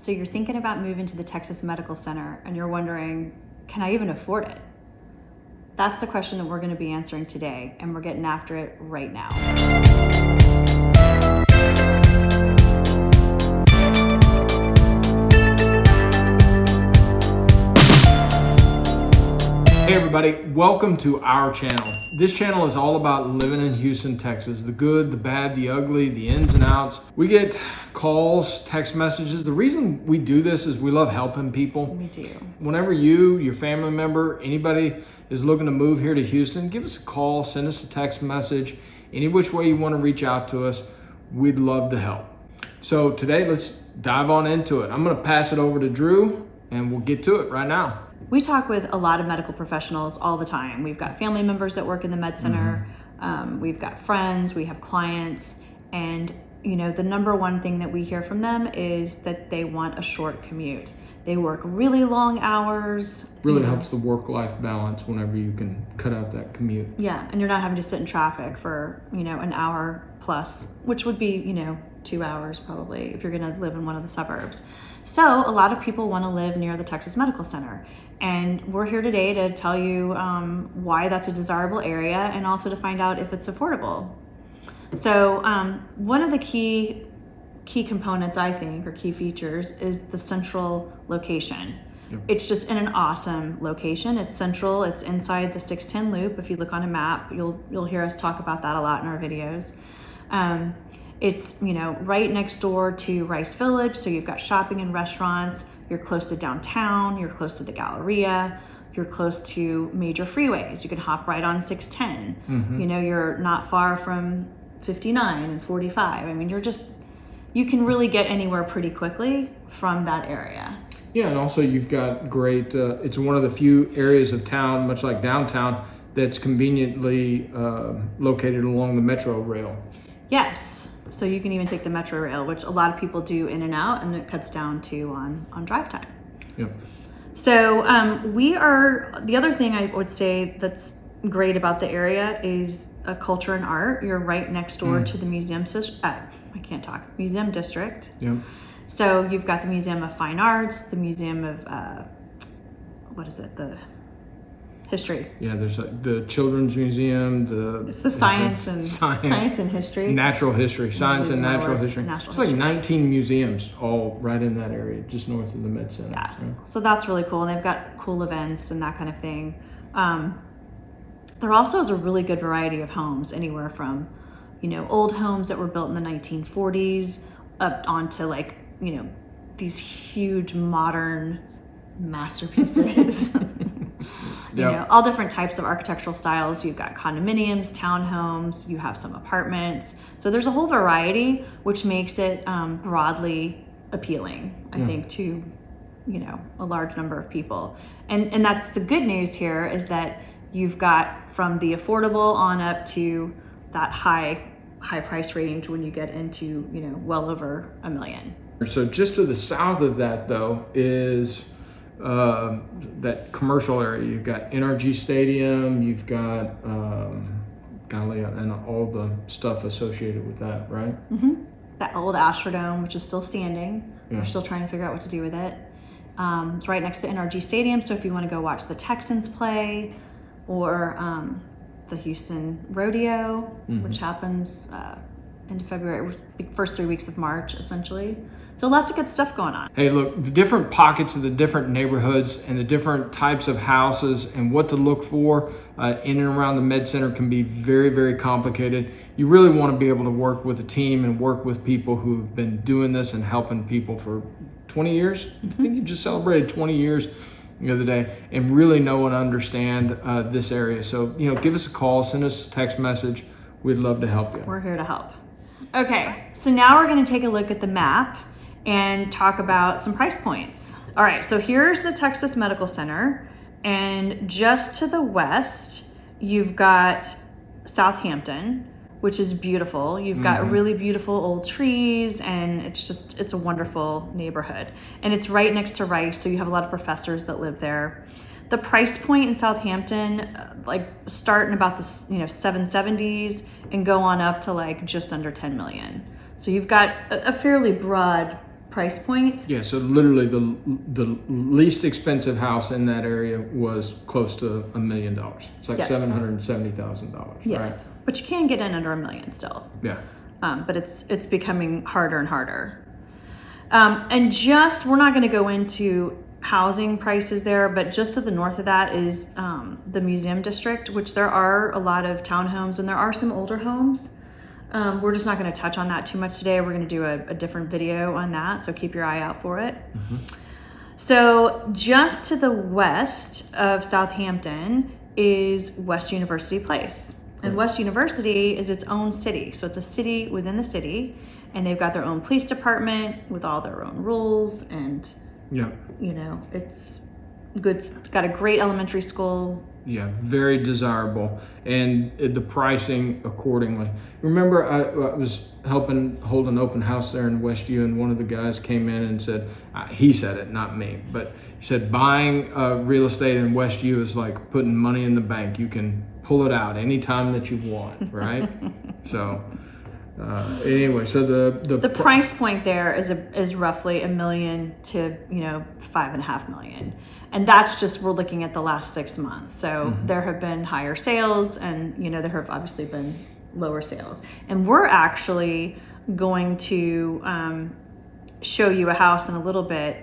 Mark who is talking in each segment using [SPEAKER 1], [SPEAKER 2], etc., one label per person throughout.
[SPEAKER 1] So you're thinking about moving to the Texas Medical Center and you're wondering, can I even afford it? That's the question that we're going to be answering today, and we're getting after it right now.
[SPEAKER 2] Hey everybody, welcome to our channel. This channel is all about living in Houston, Texas. The good, the bad, the ugly, the ins and outs. We get calls, text messages. The reason we do this is we love helping people.
[SPEAKER 1] We do.
[SPEAKER 2] Whenever you, your family member, anybody is looking to move here to Houston, give us a call, send us a text message. Any which way you want to reach out to us, we'd love to help. So today, let's dive on into it. I'm going to pass it over to Drew and we'll get to it right now.
[SPEAKER 1] We talk with a lot of medical professionals all the time. We've got family members that work in the med center. We've got friends, we have clients, and the number one thing that we hear from them is that they want a short commute. They work really long hours.
[SPEAKER 2] Really helps the work-life balance whenever you can cut out that commute.
[SPEAKER 1] Yeah, and you're not having to sit in traffic for, an hour plus, which would be, 2 hours probably if you're gonna live in one of the suburbs. So a lot of people wanna live near the Texas Medical Center. And we're here today to tell you why that's a desirable area and also to find out if it's affordable. So one of the key components, I think, or key features is the central location. Yep. It's just in an awesome location. It's central, it's inside the 610 loop. If you look on a map, you'll hear us talk about that a lot in our videos. It's right next door to Rice Village, so you've got shopping and restaurants. You're close to downtown, you're close to the Galleria, you're close to major freeways. You can hop right on 610. You're not far from 59 and 45. I mean, you can really get anywhere pretty quickly from that area.
[SPEAKER 2] Yeah, and also you've got great, it's one of the few areas of town, much like downtown, that's conveniently located along the Metro rail.
[SPEAKER 1] Yes. So you can even take the Metro rail, which a lot of people do in and out, and it cuts down to on drive time.
[SPEAKER 2] Yep.
[SPEAKER 1] So the other thing I would say that's great about the area is culture and art. You're right next door to the museum district.
[SPEAKER 2] Yep.
[SPEAKER 1] So you've got the Museum of Fine Arts, the Museum of, the History.
[SPEAKER 2] Yeah, there's the Children's Museum,
[SPEAKER 1] it's the science and history.
[SPEAKER 2] Natural history, science and natural history. It's like 19 museums all right in that area, just north of the Med Center.
[SPEAKER 1] Yeah. So that's really cool. And they've got cool events and that kind of thing. There also is a really good variety of homes, anywhere from, old homes that were built in the 1940s up onto these huge modern masterpieces. All different types of architectural styles. You've got condominiums, townhomes, you have some apartments. So there's a whole variety, which makes it broadly appealing, I think, to, a large number of people. And that's the good news here, is that you've got from the affordable on up to that high price range when you get into, well over $1 million.
[SPEAKER 2] So just to the south of that, though, is that commercial area. You've got NRG Stadium, you've got Gallia, and all the stuff associated with that, right?
[SPEAKER 1] That old Astrodome, which is still standing.
[SPEAKER 2] Yeah.
[SPEAKER 1] We're still trying to figure out what to do with it. It's right next to NRG Stadium, so if you want to go watch the Texans play, or the Houston Rodeo, which happens in February, first 3 weeks of March, essentially. So lots of good stuff going on.
[SPEAKER 2] Hey, look, the different pockets of the different neighborhoods and the different types of houses and what to look for in and around the Med Center can be very, very complicated. You really want to be able to work with a team and work with people who've been doing this and helping people for 20 years. I think you just celebrated 20 years the other day, and really know and understand this area. So, give us a call, send us a text message. We'd love to help you.
[SPEAKER 1] We're here to help. Okay, so now we're going to take a look at the map and talk about some price points. All right, so here's the Texas Medical Center, and just to the west, you've got Southampton, which is beautiful. You've got really beautiful old trees, and it's a wonderful neighborhood. And it's right next to Rice, so you have a lot of professors that live there. The price point in Southampton, start in about the 770s and go on up to just under 10 million. So you've got a fairly broad price point.
[SPEAKER 2] Yeah, so literally the least expensive house in that area was close to $1 million. It's like
[SPEAKER 1] Yeah.
[SPEAKER 2] $770,000.
[SPEAKER 1] Yes,
[SPEAKER 2] Right?
[SPEAKER 1] but you can get in under $1 million still.
[SPEAKER 2] Yeah.
[SPEAKER 1] But it's becoming harder and harder. And we're not going to go into housing prices there, but just to the north of that is the museum district, which there are a lot of townhomes and there are some older homes. We're just not going to touch on that too much today. We're going to do a different video on that, so keep your eye out for it. Mm-hmm. So just to the west of Southampton is West University Place. And West University is its own city. So it's a city within the city, and they've got their own police department with all their own rules, and it's good. It's got a great elementary school.
[SPEAKER 2] Yeah, very desirable, and the pricing accordingly. Remember, I was helping hold an open house there in Westview, and one of the guys came in and said, he said it, not me, but he said buying real estate in Westview is like putting money in the bank. You can pull it out anytime that you want, right? So anyway, so the
[SPEAKER 1] price point there is roughly $1 million to $5.5 million. And that's just, we're looking at the last 6 months. So there have been higher sales, and there have obviously been lower sales. And we're actually going to show you a house in a little bit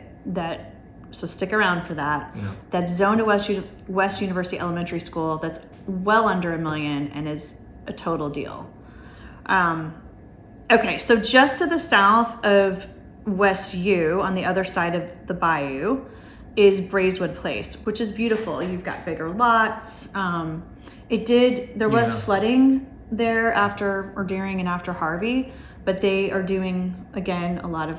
[SPEAKER 1] so stick around for that. Yeah. That's zoned to West University Elementary School. That's well under $1 million and is a total deal. Okay, so just to the south of West U, on the other side of the bayou, is Braiswood Place, which is beautiful. You've got bigger lots. There was flooding there during and after Harvey, but they are doing, again, a lot of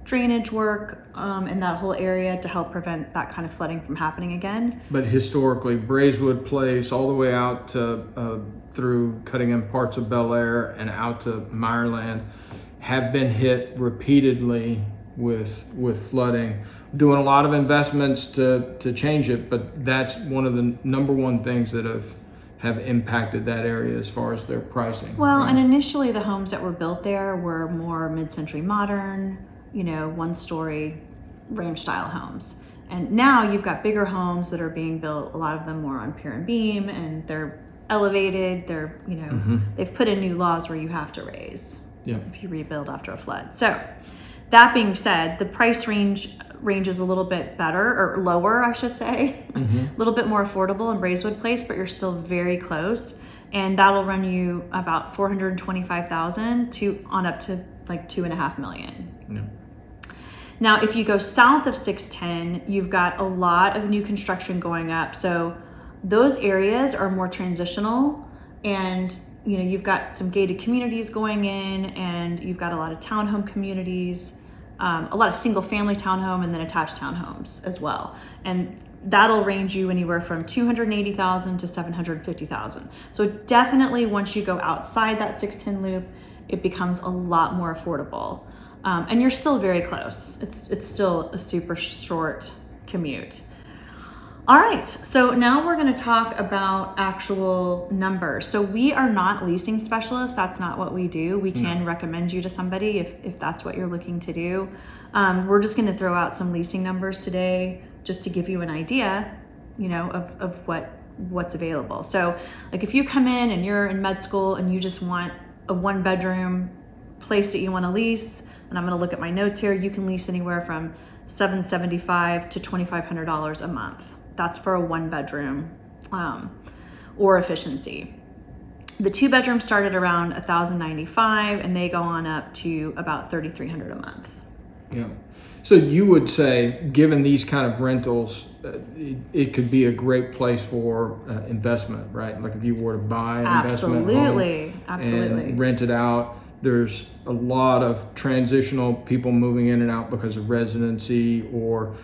[SPEAKER 1] drainage work in that whole area to help prevent that kind of flooding from happening again.
[SPEAKER 2] But historically, Braiswood Place, all the way out to through cutting in parts of Bel Air and out to Meyerland, have been hit repeatedly with flooding. Doing a lot of investments to change it, but that's one of the number one things that have impacted that area as far as their pricing.
[SPEAKER 1] Well, right? And initially the homes that were built there were more mid-century modern, one-story ranch style homes. And now you've got bigger homes that are being built, a lot of them more on pier and beam, and they're elevated. They're, they've put in new laws where you have to raise if you rebuild after a flood. So that being said, the price range is a little bit better, or lower, I should say, a little bit more affordable in Braiswood Place, but you're still very close. And that'll run you about $425,000 on up to like $2.5 million. Yeah. Now, if you go south of 610, you've got a lot of new construction going up. So those areas are more transitional, and you've got some gated communities going in, and you've got a lot of townhome communities, a lot of single family townhome, and then attached townhomes as well. And that'll range you anywhere from $280,000 to $750,000. So definitely once you go outside that 610 loop, it becomes a lot more affordable. And you're still very close. It's still a super short commute. All right, so now we're going to talk about actual numbers. So we are not leasing specialists. That's not what we do. We can recommend you to somebody if that's what you're looking to do. We're just going to throw out some leasing numbers today just to give you an idea, of what's available. So like if you come in and you're in med school and you just want a 1-bedroom place that you want to lease, and I'm going to look at my notes here, you can lease anywhere from $775 to $2,500 a month. That's for a 1-bedroom or efficiency. The 2-bedrooms start at around $1,095, and they go on up to about $3,300 a month.
[SPEAKER 2] Yeah. So you would say, given these kind of rentals, it could be a great place for investment, right? Like if you were to buy an investment home and rent it out. There's a lot of transitional people moving in and out because of residency, or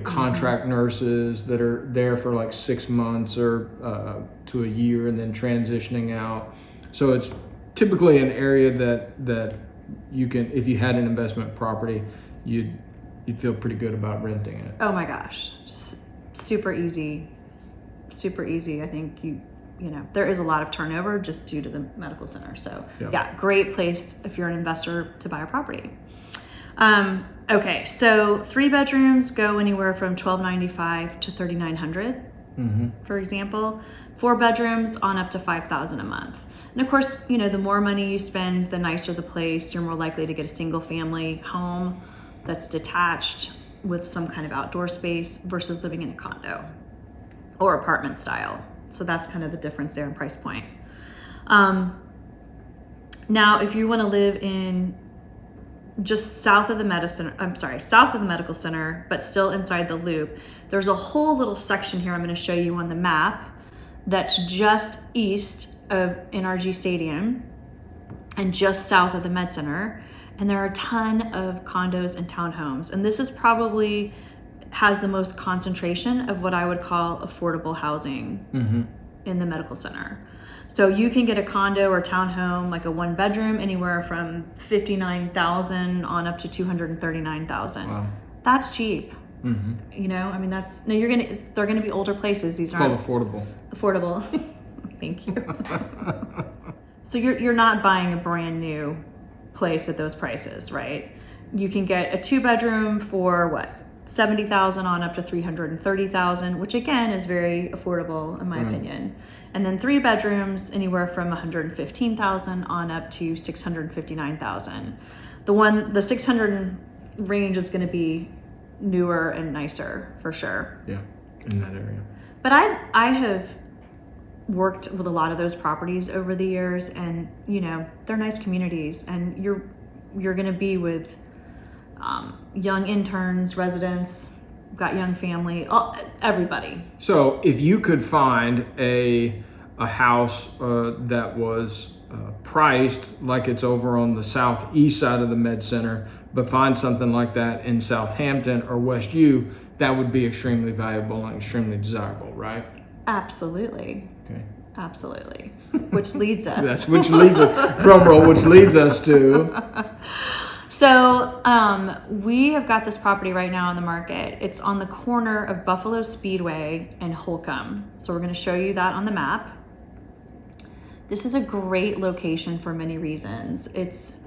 [SPEAKER 2] contract nurses that are there for like 6 months or to a year and then transitioning out. So it's typically an area that you can, if you had an investment property, you'd feel pretty good about renting it.
[SPEAKER 1] Oh my gosh, super easy. I think there is a lot of turnover just due to the medical center. So yeah, great place if you're an investor to buy a property. Okay, so 3 bedrooms go anywhere from $1,295 to $3,900, for example. 4 bedrooms on up to $5,000 a month. And of course, the more money you spend, the nicer the place. You're more likely to get a single family home that's detached with some kind of outdoor space versus living in a condo or apartment style. So that's kind of the difference there in price point. Now, if you want to live in just south of the medical center, but still inside the loop, there's a whole little section here I'm going to show you on the map that's just east of NRG Stadium and just south of the Med Center. And there are a ton of condos and townhomes. And this is probably has the most concentration of what I would call affordable housing in the medical center. So you can get a condo or townhome, like a 1 bedroom, anywhere from $59,000 on up to $239,000.
[SPEAKER 2] Wow.
[SPEAKER 1] That's cheap. I mean, they're gonna be older places. These are
[SPEAKER 2] affordable.
[SPEAKER 1] Affordable. Thank you. So you're not buying a brand new place at those prices, right? You can get a 2 bedroom for what? $70,000 on up to $330,000, which again is very affordable in my opinion. And then 3 bedrooms anywhere from $115,000 on up to $659,000. The 600 range is going to be newer and nicer for sure.
[SPEAKER 2] Yeah, in that area.
[SPEAKER 1] But I have worked with a lot of those properties over the years, and they're nice communities, and you're going to be with young interns, residents, got young family, everybody.
[SPEAKER 2] So if you could find a house that was priced like it's over on the southeast side of the Med Center, but find something like that in Southampton or West U, that would be extremely valuable and extremely desirable, right?
[SPEAKER 1] Absolutely.
[SPEAKER 2] Okay.
[SPEAKER 1] Absolutely. Which leads us.
[SPEAKER 2] Which leads us, drum roll, which leads us to.
[SPEAKER 1] So we have got this property right now on the market. It's on the corner of Buffalo Speedway and Holcomb. So we're going to show you that on the map. This is a great location for many reasons. It's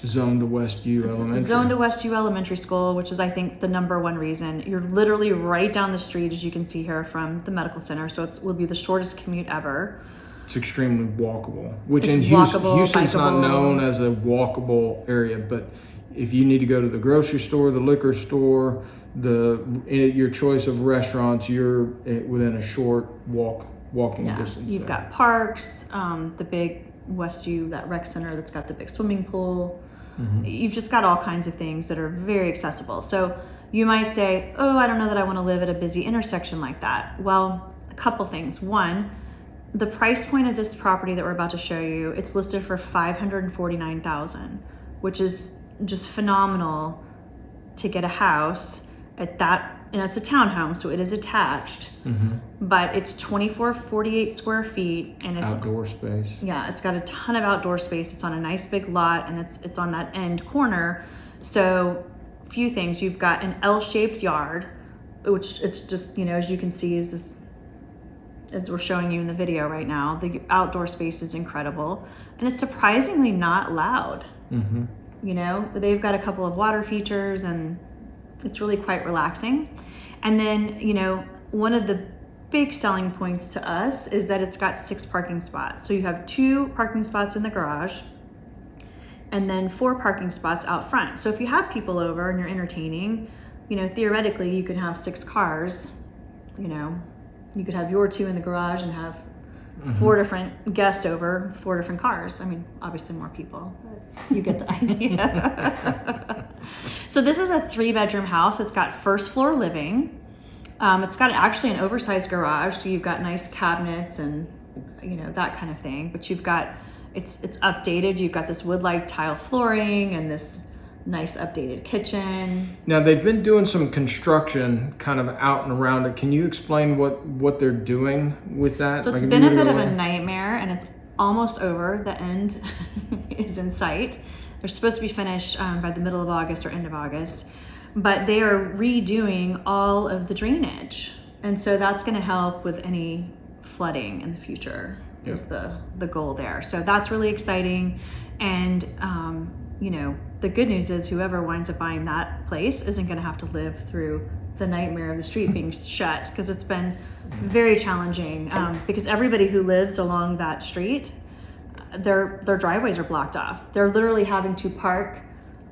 [SPEAKER 2] zoned to West U Elementary.
[SPEAKER 1] Zoned to West U Elementary School, which is, I think, the number one reason. You're literally right down the street, as you can see here, from the medical center. So it will be the shortest commute ever.
[SPEAKER 2] It's extremely walkable, which
[SPEAKER 1] It's
[SPEAKER 2] in Houston's
[SPEAKER 1] bikeable.
[SPEAKER 2] not known as a walkable area, but if you need to go to the grocery store, the liquor store, your choice of restaurants, you're within a short walking distance.
[SPEAKER 1] You've got parks, the big West U, that rec center that's got the big swimming pool. You've just got all kinds of things that are very accessible. So you might say, oh, I don't know that I want to live at a busy intersection like that. Well, a couple things. One, the price point of this property that we're about to show you, it's listed for $549,000, which is just phenomenal to get a house at that. And it's a townhome, so it is attached, but it's 2,448 square feet, and it's
[SPEAKER 2] outdoor space.
[SPEAKER 1] Yeah, it's got a ton of outdoor space. It's on a nice big lot, and it's on that end corner. So, a few things. You've got an L-shaped yard, which it's just, as you can see, as we're showing you in the video right now, the outdoor space is incredible, and it's surprisingly not loud. They've got a couple of water features, and it's really quite relaxing. And then, one of the big selling points to us is that it's got 6 parking spots. So you have 2 parking spots in the garage and then 4 parking spots out front. So if you have people over and you're entertaining, theoretically you could have 6 cars. You could have your 2 in the garage and have 4 different guests over, 4 different cars. I mean, obviously more people, but you get the idea. So this is a 3-bedroom house. It's got first floor living. It's got actually an oversized garage, so you've got nice cabinets and that kind of thing. But you've got it's updated. You've got this wood-like tile flooring and this nice updated kitchen.
[SPEAKER 2] Now they've been doing some construction kind of out and around it. Can you explain what they're doing with that?
[SPEAKER 1] So it's been a bit of a nightmare, and it's almost over. The end is in sight. They're supposed to be finished by the middle of August or end of August, but they are redoing all of the drainage. And so that's going to help with any flooding in the future is the goal there. So that's really exciting. And you know, the good news is whoever winds up buying that place isn't going to have to live through the nightmare of the street being shut, because it's been very challenging, because everybody who lives along that street, their driveways are blocked off. They're literally having to park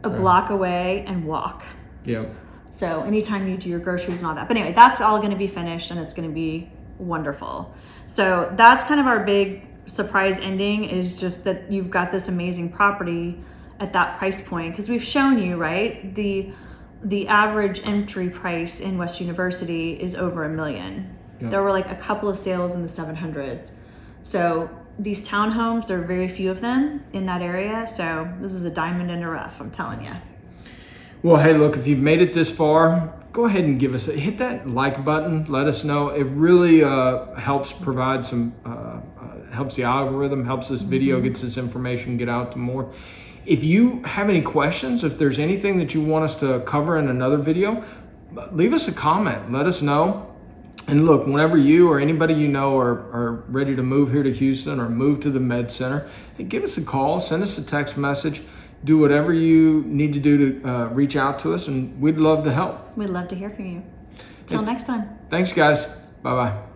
[SPEAKER 1] a block away and walk.
[SPEAKER 2] Yeah.
[SPEAKER 1] So anytime you do your groceries and all that. But anyway, that's all going to be finished and it's going to be wonderful. So that's kind of our big surprise ending, is just that you've got this amazing property at that price point, because we've shown you, right, the average entry price in West University is over $1 million.
[SPEAKER 2] Yep.
[SPEAKER 1] There were like a couple of sales in the 700s. So these townhomes, there are very few of them in that area. So this is a diamond in the rough, I'm telling you.
[SPEAKER 2] Well, hey, look, if you've made it this far, go ahead and hit that like button. Let us know. It really helps provide some, helps the algorithm, helps this video, gets this information, get out to more. If you have any questions, if there's anything that you want us to cover in another video, leave us a comment. Let us know. And look, whenever you or anybody you know are ready to move here to Houston or move to the Med Center, hey, give us a call, send us a text message, do whatever you need to do to reach out to us, and we'd love to help.
[SPEAKER 1] We'd love to hear from you. Till next time.
[SPEAKER 2] Thanks, guys. Bye-bye.